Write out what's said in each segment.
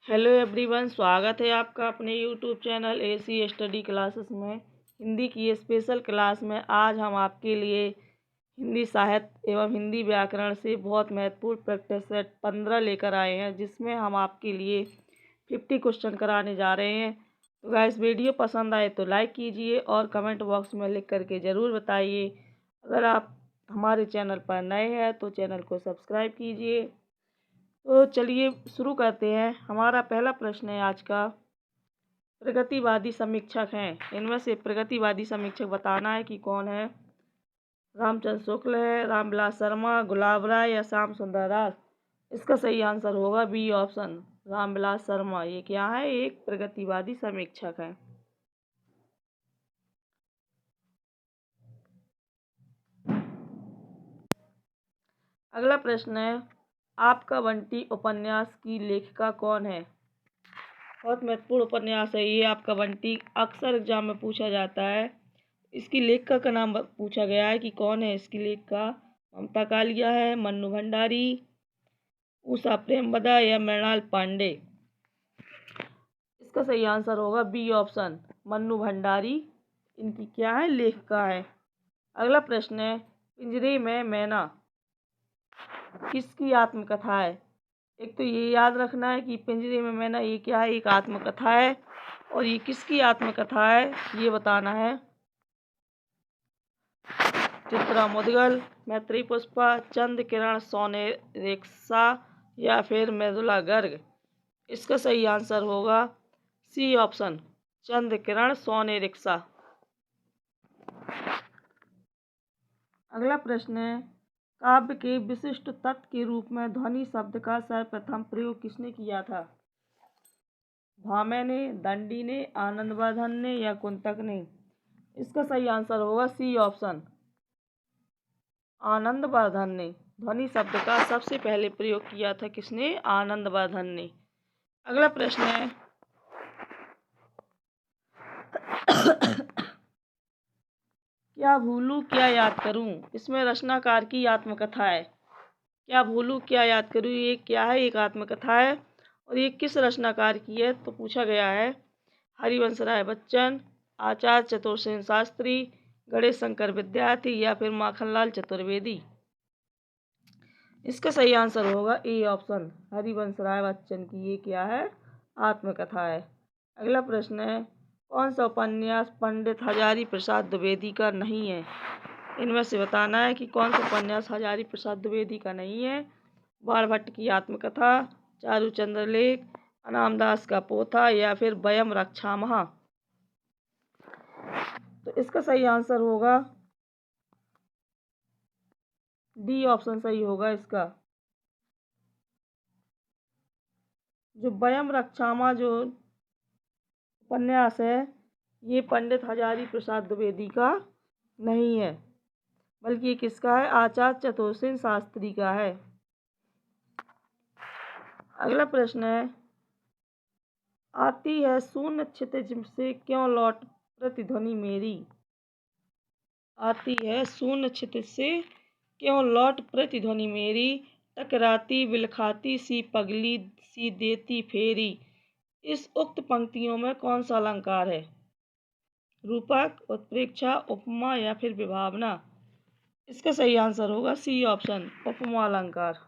Hello everyone, स्वागत है आपका अपने YouTube channel AC study classes में। हिंदी की स्पेशल क्लास में आज हम आपके लिए हिंदी साहित्य एवं हिंदी व्याकरण से बहुत महत्वपूर्ण प्रैक्टिस सेट 15 लेकर आए हैं, जिसमें हम आपके लिए 50 क्वेश्चन कराने जा रहे हैं। तो गाइस, वीडियो पसंद आए तो लाइक कीजिए और कमेंट बॉक्स में लिख करके ज़रूर बताइए। अगर आप हमारे चैनल पर नए हैं तो चैनल को सब्सक्राइब कीजिए। तो चलिए शुरू करते हैं। हमारा पहला प्रश्न है आज का, प्रगतिवादी समीक्षक हैं। इनमें से प्रगतिवादी समीक्षक बताना है कि कौन है। रामचंद्र शुक्ल है, रामविलास शर्मा, गुलाब राय या श्याम सुंदर दास। इसका सही आंसर होगा बी ऑप्शन, रामविलास शर्मा। ये क्या है? एक प्रगतिवादी समीक्षक है। अगला प्रश्न है, आपका बंटी उपन्यास की लेखिका कौन है? बहुत महत्वपूर्ण उपन्यास है ये आपका बंटी, अक्सर एग्जाम में पूछा जाता है। इसकी लेखिका का नाम पूछा गया है कि कौन है इसकी लेखिका। ममता कालिया है, मन्नू भंडारी, उषा प्रेमवदा या मृणाल पांडे। इसका सही आंसर होगा बी ऑप्शन, मन्नू भंडारी इनकी क्या है? लेखिका है। अगला प्रश्न है, पिंजरे में मैना किसकी आत्मकथा है? एक तो ये याद रखना है कि पिंजरे में मैना ये क्या है? एक आत्मकथा है। और ये किसकी आत्मकथा है ये बताना है। चित्रा मुदगल, मैत्री पुष्पा, चंद्र किरण सोनेरिक्शा या फिर मृदुला गर्ग। इसका सही आंसर होगा सी ऑप्शन, चंद्र किरण सोनेरिक्शा। अगला प्रश्न है, काव्य के विशिष्ट तत्व के रूप में ध्वनि शब्द का सर्वप्रथम प्रयोग किसने किया था? भामे ने, दंडी ने, आनंदवर्धन ने या कुंतक ने। इसका सही आंसर होगा सी ऑप्शन, आनंदवर्धन ने। ध्वनि शब्द का सबसे पहले प्रयोग किया था किसने? आनंदवर्धन ने। अगला प्रश्न है, क्या भूलूं क्या याद करूं। इसमें रचनाकार की आत्मकथा है। क्या भूलूं क्या याद करूं ये क्या है? एक आत्मकथा है। और ये किस रचनाकार की है? तो पूछा गया है हरिवंश राय बच्चन, आचार्य चतुर्सेन शास्त्री, गणेश शंकर विद्यार्थी या फिर माखनलाल चतुर्वेदी। इसका सही आंसर होगा ए ऑप्शन, हरिवंश राय बच्चन की ये क्या है? आत्मकथा है। अगला प्रश्न है, कौन सा उपन्यास पंडित हजारी प्रसाद द्विवेदी का नहीं है? इनमें से बताना है कि कौन सा उपन्यास हजारी प्रसाद द्विवेदी का नहीं है। बाणभट्ट की आत्मकथा, चारूचंद्र लेख, अनामदास का पोथा या फिर वयम रक्षामः। तो इसका सही आंसर होगा डी ऑप्शन सही होगा इसका। जो वयम रक्षामः जो उपन्यास है ये पंडित हजारी प्रसाद द्विवेदी का नहीं है, बल्कि ये किसका है? आचार्य चतुर्सेन शास्त्री का है। अगला प्रश्न है, आती है शून्य क्षितिज से क्यों लौट प्रतिध्वनि मेरी। आती है शून्य क्षितिज से क्यों लौट प्रतिध्वनि मेरी, टकराती बिलखाती सी पगली सी देती फेरी। इस उक्त पंक्तियों में कौन सा अलंकार है? रूपक, उत्प्रेक्षा, उपमा या फिर विभावना। इसका सही आंसर होगा सी ऑप्शन, उपमा अलंकार।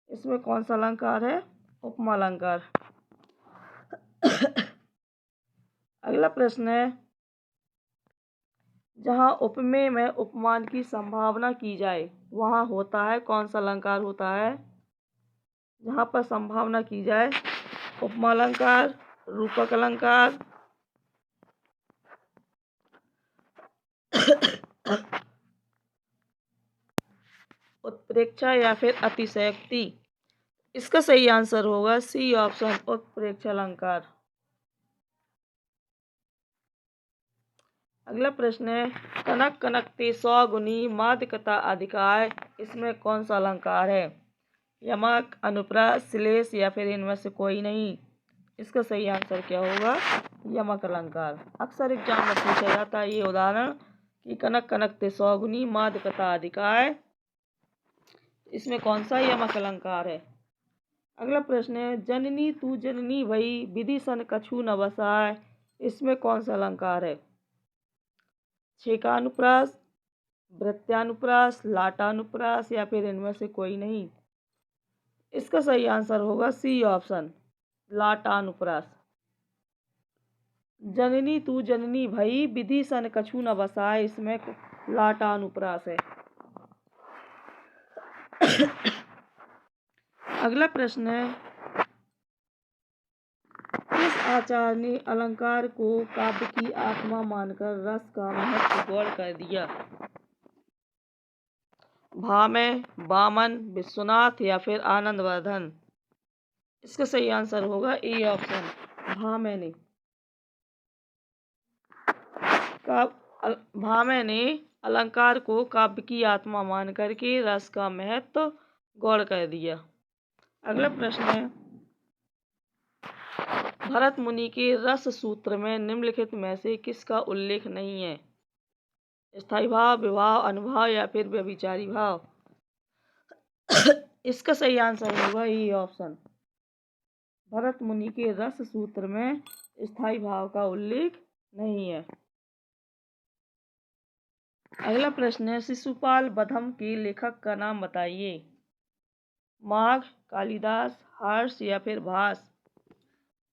इसमें कौन सा अलंकार है? उपमा अलंकार। अगला प्रश्न है, जहाँ उपमेय में उपमान की संभावना की जाए वहाँ होता है कौन सा अलंकार होता है? जहाँ पर संभावना की जाए, उपमा अलंकार, रूपक अलंकार, उत्प्रेक्षा या फिर अतिशयोक्ति। इसका सही आंसर होगा सी ऑप्शन, उत्प्रेक्षा अलंकार। अगला प्रश्न है, कनक कनकते सौ गुनी मादकता अधिकार। इसमें कौन सा अलंकार है? यमक, अनुप्रास, श्लेष या फिर इनमें से कोई नहीं। इसका सही आंसर क्या होगा? यमक अलंकार। अक्सर एग्जाम में पूछा जाता है ये उदाहरण कि कनक कनकते सौ गुनी मादकता अधिकार। इसमें कौन सा यमक अलंकार है? अगला प्रश्न है, जननी तू जननी भई विधि सन कछु न बसाए, इसमें कौन सा अलंकार है? छेकानुप्रास, वृत्यानुप्रास, लाटानुप्रास या फिर इनमें से कोई नहीं? इसका सही आंसर होगा सी ऑप्शन, लाटानुप्रास। जननी तू जननी भई विधि सन कछु न बसाए, इसमें लाटानुप्रास है। अगला प्रश्न है, किस आचार्य ने अलंकार को काव्य की आत्मा मानकर रस का महत्व गौण कर दिया? भामह, वामन, विश्वनाथ या फिर आनंदवर्धन? इसका सही आंसर होगा ए ऑप्शन, भामह ने। भामह ने अलंकार को काव्य की आत्मा मान करके रस का महत्व गौण कर दिया। अगला प्रश्न है, भरत मुनि के रस सूत्र में निम्नलिखित में से किसका उल्लेख नहीं है? स्थायी भाव, विभाव, अनुभाव या फिर व्यभिचारी भाव? इसका सही आंसर होगा ये ऑप्शन, भरत मुनि के रस सूत्र में स्थायी भाव का उल्लेख नहीं है। अगला प्रश्न है, शिशुपाल बधम के लेखक का नाम बताइए। माघ, कालिदास, हर्ष या फिर भास?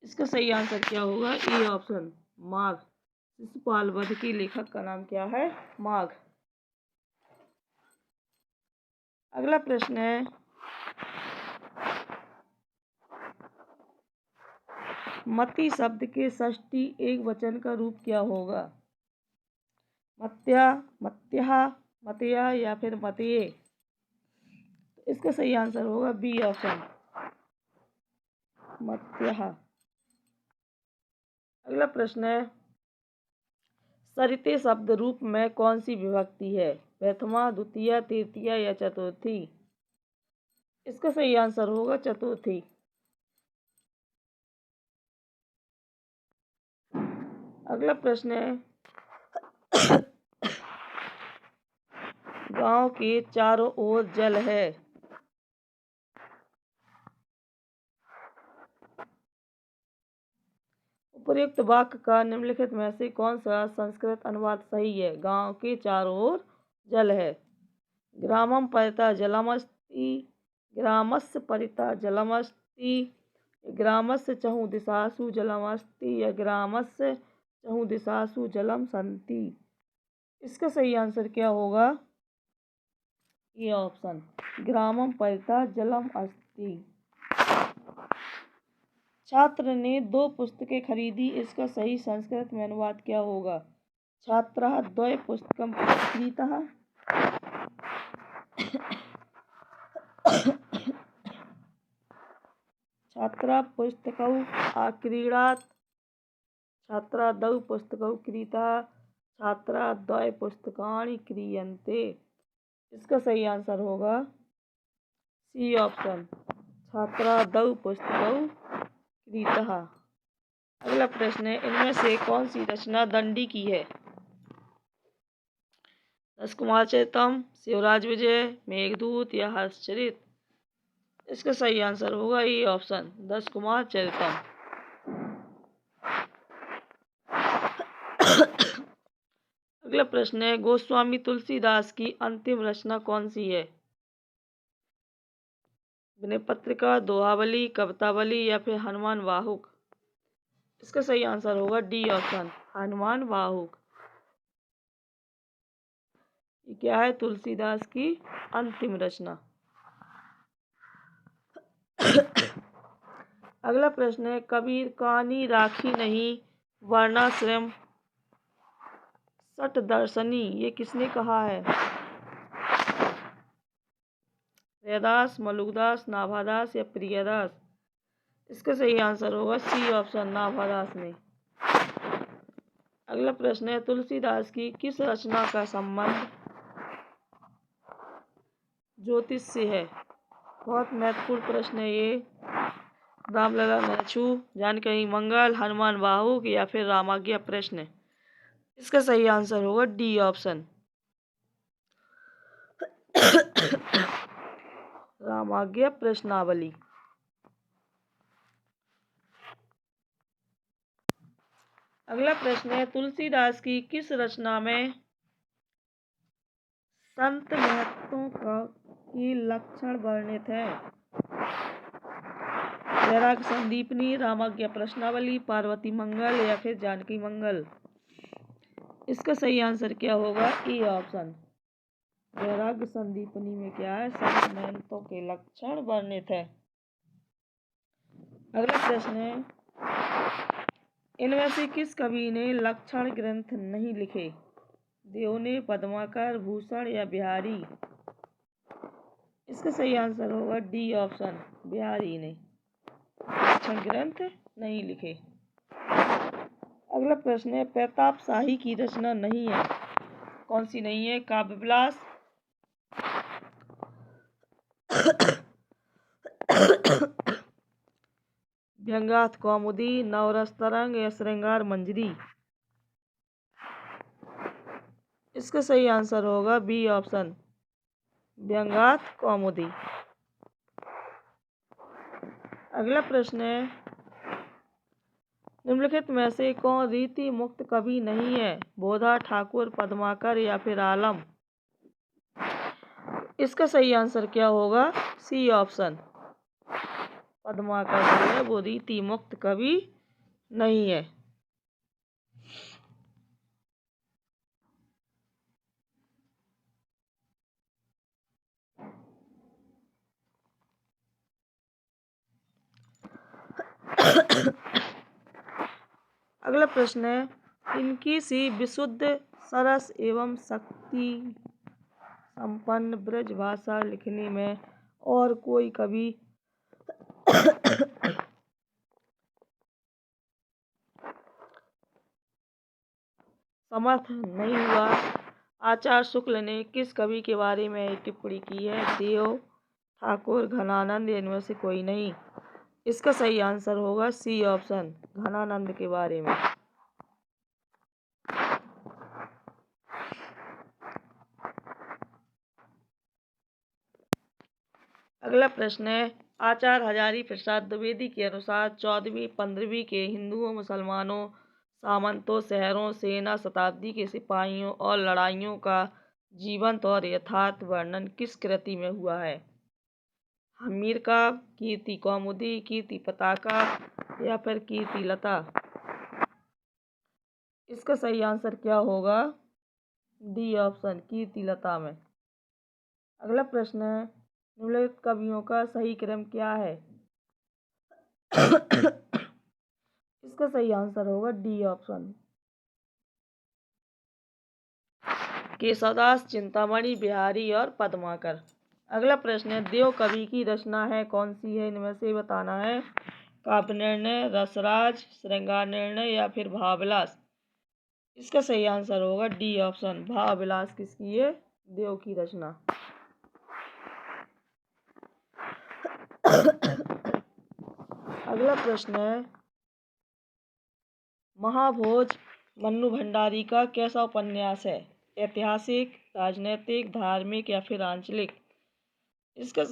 इसका सही आंसर क्या होगा? ए ऑप्शन, माघ। शिशुपाल वध के लेखक का नाम क्या है? माघ। अगला प्रश्न है, मति शब्द के षष्ठी एक वचन का रूप क्या होगा? मत्या, मत्यहा, मतया या फिर मतये? इसका सही आंसर होगा बी ऑप्शन, मत्यहा। अगला प्रश्न है, सरिते शब्द रूप में कौन सी विभक्ति है? प्रथमा, द्वितीय, तृतीय या चतुर्थी? इसका सही आंसर होगा चतुर्थी। अगला प्रश्न है, गांव के चारों ओर जल है। उपयुक्त वाक्य का निम्नलिखित में से कौन सा संस्कृत अनुवाद सही है? गांव के चारों ओर जल है। ग्रामम परितः जलमस्ति, ग्रामस्य परितः जलमस्ति, ग्रामस्य चहुँ दिशासु जलमस्ति या ग्रामस्य चहुँ दिशासु जलम संति? इसका सही आंसर क्या होगा? ये ऑप्शन, ग्रामम परितः जलम अस्ति। छात्र ने 2 पुस्तकें खरीदी, इसका सही संस्कृत में अनुवाद क्या होगा? छात्रः द्वय पुस्तकं क्रीतः, छात्रा पुस्तकौ आक्रीडात्, छात्रा द्वौ पुस्तकौ क्रीतः, छात्रा द्वय पुस्तकानि क्रीयन्ते? इसका सही आंसर होगा सी ऑप्शन, छात्रा द्वौ पुस्तकौ क्रीतः। अगला प्रश्न है, इनमें से कौन सी रचना दंडी की है? दशकुमार चरितम, शिवराज विजय, मेघदूत या हर्षचरित? इसका सही आंसर होगा ये ऑप्शन, दशकुमार चरितम। अगला प्रश्न है, गोस्वामी तुलसीदास की अंतिम रचना कौन सी है? विनय पत्रिका, दोहावली, कवितावली या फिर हनुमान वाहुक? इसका सही आंसर होगा डी ऑप्शन, हनुमान वाहुक। ये क्या है? तुलसीदास की अंतिम रचना। अगला प्रश्न है, कबीर कानी राखी नहीं वर्णाश्रम सठ दर्शनी, ये किसने कहा है? रैदास, मलुकदास, नाभादास या प्रियदास? इसका सही आंसर होगा सी ऑप्शन, नाभादास ने। अगला प्रश्न है, तुलसीदास की किस रचना का संबंध ज्योतिष से है? बहुत महत्वपूर्ण प्रश्न है ये। रामलला नेछू, जानकी मंगल, हनुमान वाहुक या फिर रामाज्ञा प्रश्न? इसका सही आंसर होगा डी ऑप्शन, रामाज्ञा प्रश्नावली। अगला प्रश्न है, तुलसीदास की किस रचना में संत महत्वों की लक्षण वर्णित है? वैराग्य संदीपनी, रामाज्ञा प्रश्नावली, पार्वती मंगल या फिर जानकी मंगल? इसका सही आंसर क्या होगा? E option. वैराग्य संदीपनी में क्या है? संत महंतों के लक्षण वर्णित है। अगला प्रश्न है, इनमें से किस कवि ने लक्षण ग्रंथ नहीं लिखे? देव ने, पद्माकर, भूषण या बिहारी? इसका सही आंसर होगा डी ऑप्शन, बिहारी ने लक्षण ग्रंथ नहीं लिखे। अगला प्रश्न है, प्रताप शाही की रचना नहीं है, कौन सी नहीं है? काव्य विलास, व्यंग्यार्थ कौमुदी, नवरस तरंग या श्रृंगार मंजरी? इसका सही आंसर होगा बी ऑप्शन, व्यंग्यार्थ कौमुदी। अगला प्रश्न है, निम्नलिखित में से कौन रीति मुक्त कवि नहीं है? बोधा, ठाकुर, पद्माकर या फिर आलम? इसका सही आंसर क्या होगा? सी ऑप्शन, पद्माकर जो है वो रीति मुक्त कवि नहीं है। अगला प्रश्न है, इनकी सी विशुद्ध सरस एवं शक्ति संपन्न ब्रज भाषा लिखने में और कोई कवि समर्थ नहीं हुआ? आचार्य शुक्ल ने किस कवि के बारे में टिप्पणी की है? देव, ठाकुर, घनानंद, इनमें से कोई नहीं? इसका सही आंसर होगा सी ऑप्शन, घनानंद के बारे में। अगला प्रश्न है, आचार्य हजारी प्रसाद द्विवेदी के अनुसार 14वीं 15वीं के हिंदुओं, मुसलमानों, सामंतों, शहरों, सेना, शताब्दी के सिपाहियों और लड़ाइयों का जीवंत और यथार्थ वर्णन किस कृति में हुआ है? हम्मीर का, कीर्ति कौमुदी, कीर्ति पताका या फिर कीर्ति लता? इसका सही आंसर क्या होगा? डी ऑप्शन, कीर्ति लता में। अगला प्रश्न है, निम्नलिखित कवियों का सही क्रम क्या है? इसका सही आंसर होगा डी ऑप्शन, केशवदास, चिंतामणि, बिहारी और पद्माकर। अगला प्रश्न है, देव कवि की रचना है, कौन सी है? इनमें से बताना है। काव्य निर्णय, रसराज, श्रृंगार निर्णय या फिर भावविलास? इसका सही आंसर होगा डी ऑप्शन, भावविलास किसकी है? देव की रचना। अगला प्रश्न है, महाभोज मन्नू भंडारी का कैसा उपन्यास है? ऐतिहासिक, राजनैतिक, धार्मिक या फिर आंचलिक? इसका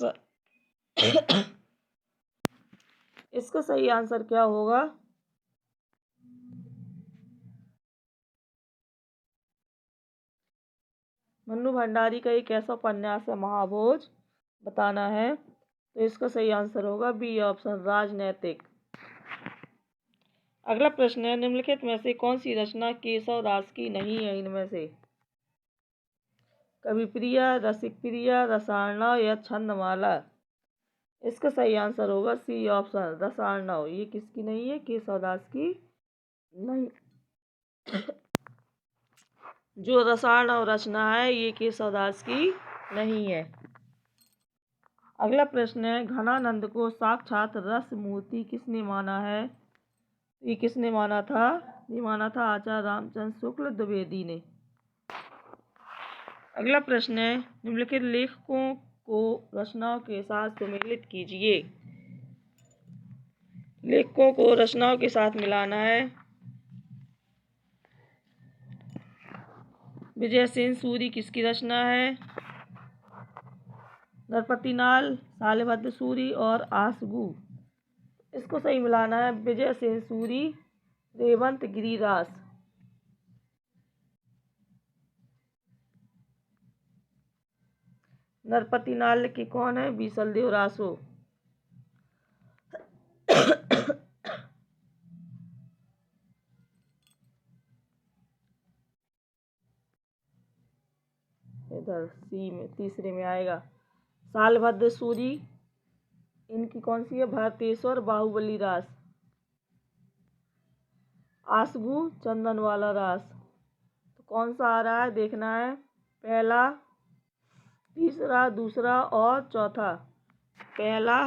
सही आंसर क्या होगा? मन्नू भंडारी का एक ऐसा उपन्यास है महाभोज, बताना है। तो इसका सही आंसर होगा बी ऑप्शन, राजनैतिक। अगला प्रश्न है, निम्नलिखित में से कौन सी रचना केशवदास की नहीं है? इनमें से कविप्रिया, रसिकप्रिया, रसार्णव या छंदमाला? इसका सही आंसर होगा सी ऑप्शन, रसार्णव। ये किसकी नहीं है? केशवदास की नहीं। जो रसार्णव रचना है ये केशवदास की नहीं है। अगला प्रश्न है, घनानंद को साक्षात रस मूर्ति किसने माना है? ये किसने माना था? ये माना था आचार्य रामचंद्र शुक्ल द्विवेदी ने। अगला प्रश्न है, निम्नलिखित लेखकों को रचनाओं के साथ सम्मिलित कीजिए। लेखकों को रचनाओं के साथ मिलाना है। विजयसेन सूरी किसकी रचना है? नरपतिनाल, शालिभद्र सूरी और आसगु। इसको सही मिलाना है, विजयसेन सूरी रेवंत गिरिरास। नरपति नाल्य के कौन है? बीसलदेव रासो। इधर सी में तीसरे में आएगा। सालभद्र सूरी, इनकी कौन सी है? भरतेश्वर बाहुबली रास। आसगू चंदन वाला रास। तो कौन सा आ रहा है देखना है। पहला, तीसरा, दूसरा और चौथा। पहला,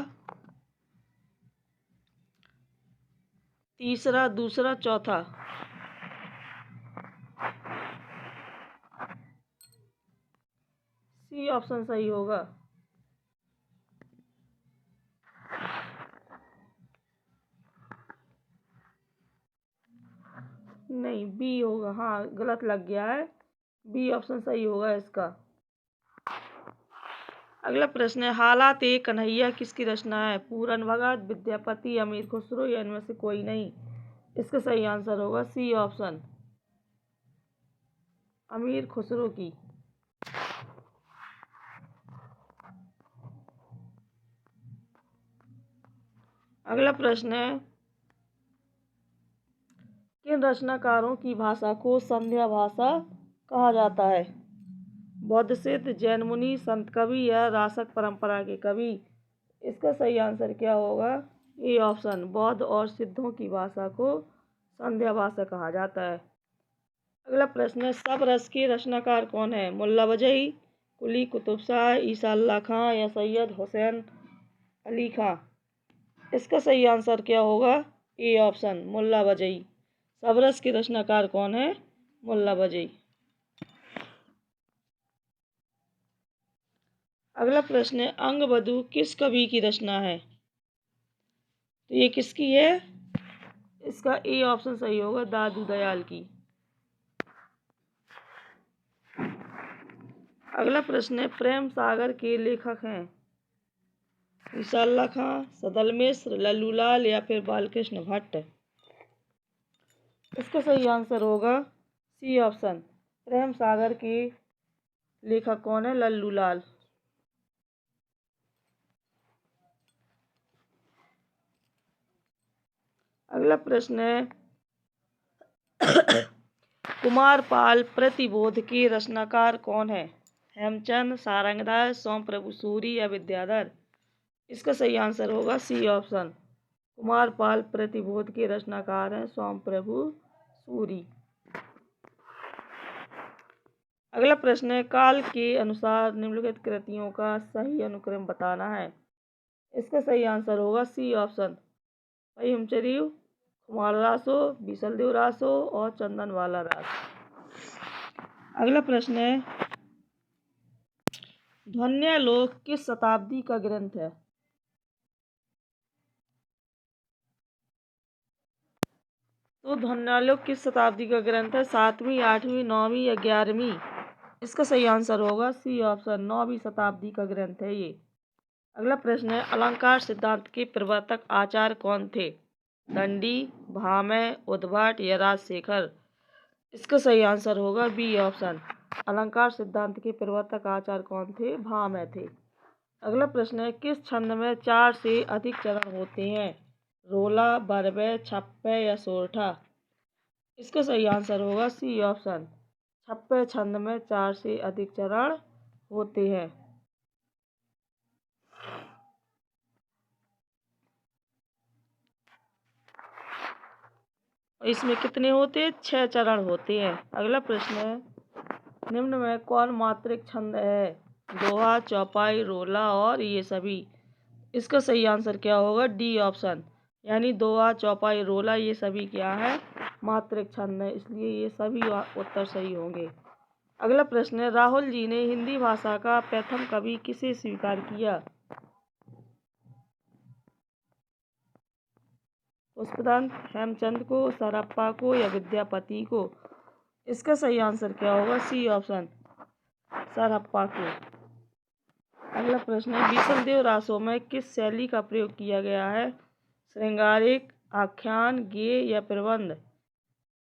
तीसरा, दूसरा, चौथा। सी ऑप्शन सही होगा। नहीं, बी होगा। हाँ, गलत लग गया है। बी ऑप्शन सही होगा इसका। अगला प्रश्न है, हालात ए कन्हैया किसकी रचना है? पूरन भगत, विद्यापति, अमीर खुसरो या इनमें से कोई नहीं? इसका सही आंसर होगा सी ऑप्शन, अमीर खुसरो की। अगला प्रश्न है, किन रचनाकारों की भाषा को संध्या भाषा कहा जाता है? बौद्ध सिद्ध, जैन मुनि, संत कवि या रासक परंपरा के कवि? इसका सही आंसर क्या होगा? ए ऑप्शन, बौद्ध और सिद्धों की भाषा को संध्या भाषा कहा जाता है। अगला प्रश्न है, सब रस के रचनाकार कौन है? मुल्ला वजही, कुली कुतुब शाह, ईसा अल्लाह खां या सैयद हुसैन अली खां? इसका सही आंसर क्या होगा? ए ऑप्शन, मुल्ला वजही। सब रस के रचनाकार कौन है? मुल्ला वजही। अगला प्रश्न है, अंगबधू किस कवि की रचना है? तो ये किसकी है? इसका ए ऑप्शन सही होगा, दादू दयाल की। अगला प्रश्न है, प्रेम सागर के लेखक हैं? ईसा अल्लाह खां, सदल मिश्र, लल्लूलाल या फिर बालकृष्ण भट्ट? इसका सही आंसर होगा सी ऑप्शन, प्रेम सागर के लेखक कौन है? लल्लूलाल। अगला प्रश्न है, कुमारपाल प्रतिबोध के रचनाकार कौन है? हेमचंद, सारंगदास, सोम प्रभु सूरी या विद्याधर? इसका सही आंसर होगा सी ऑप्शन, कुमारपाल प्रतिबोध के रचनाकार हैं सोम प्रभु सूरी। अगला प्रश्न है, काल के अनुसार निम्नलिखित कृतियों का सही अनुक्रम बताना है। इसका सही आंसर होगा सी ऑप्शन, हिमचर्यु, कुमार रासो, बीसलदेव रासो और चंदन वाला रास। अगला प्रश्न है, ध्वन्यालोक किस शताब्दी का ग्रंथ है? तो ध्वन्यालोक किस शताब्दी का ग्रंथ है? 7वीं, 8वीं, 9वीं या 11वीं? इसका सही आंसर होगा सी ऑप्शन, 9वीं शताब्दी का ग्रंथ है ये। अगला प्रश्न है, अलंकार सिद्धांत के प्रवर्तक आचार्य कौन थे? दंडी, भामह, उद्भट या राजशेखर? इसका सही आंसर होगा बी ऑप्शन, अलंकार सिद्धांत के प्रवर्तक आचार्य कौन थे? भामह थे। अगला प्रश्न है, किस छंद में 4 से अधिक चरण होते हैं? रोला, बरबे, छप्पे या सोरठा? इसका सही आंसर होगा सी ऑप्शन, छप्पे छंद में 4 से अधिक चरण होते हैं। इसमें कितने होते हैं? 6 चरण होते हैं। अगला प्रश्न है, निम्न में कौन मात्रिक छंद है? दोहा, चौपाई, रोला और ये सभी? इसका सही आंसर क्या होगा? डी ऑप्शन, यानी दोहा, चौपाई, रोला ये सभी क्या है? मात्रिक छंद है, इसलिए ये सभी उत्तर सही होंगे। अगला प्रश्न है, राहुल जी ने हिंदी भाषा का प्रथम कवि किसे स्वीकार किया? पुष्पदंत, हेमचंद को, सरप्पा को या विद्यापति को? इसका सही आंसर क्या होगा? सी ऑप्शन, सरप्पा को। अगला प्रश्न है, बीसलदेव रासो में किस शैली का प्रयोग किया गया है? श्रृंगारिक, आख्यान, गेय या प्रबंध?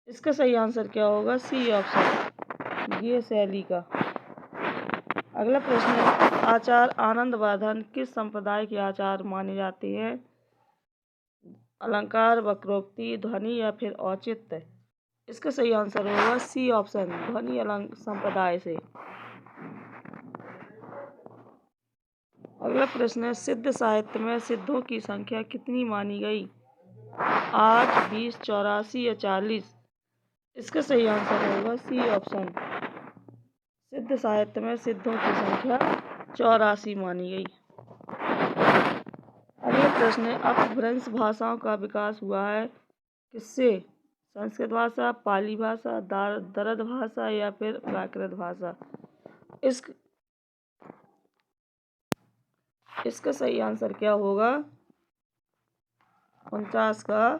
इसका सही आंसर क्या होगा? सी ऑप्शन, ये शैली का। अगला प्रश्न है, आचार्य आनंद वर्धन किस संप्रदाय के आचार्य माने जाते हैं? अलंकार, वक्रोक्ति, ध्वनि या फिर औचित्य? इसका सही आंसर होगा सी ऑप्शन, ध्वनि अलंकार संप्रदाय से। अगला प्रश्न है, सिद्ध साहित्य में सिद्धों की संख्या कितनी मानी गई? 8, 20, 84 या 40? इसका सही आंसर होगा सी ऑप्शन, सिद्ध साहित्य में सिद्धों की संख्या 84 मानी गई। अगला प्रश्न है, अपभ्रंश भाषाओं का विकास हुआ है किससे? संस्कृत भाषा, पाली भाषा, दरद भाषा या फिर प्राकृत भाषा? इसका सही आंसर क्या होगा? 49 का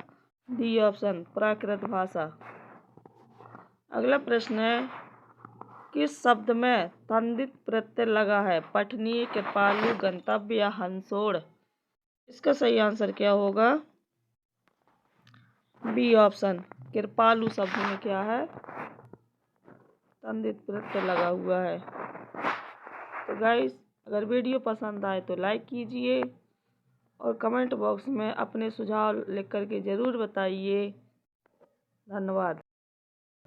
डी ऑप्शन, प्राकृत भाषा। अगला प्रश्न है, किस शब्द में तंदित प्रत्यय लगा है? पठनीय, कृपालु, गंतव्य या हंसोड़? इसका सही आंसर क्या होगा? बी ऑप्शन, कृपालु शब्द में क्या है? तंदित प्रत्यय लगा हुआ है। तो गाइस, अगर वीडियो पसंद आए तो लाइक कीजिए और कमेंट बॉक्स में अपने सुझाव लिख करके ज़रूर बताइए। धन्यवाद।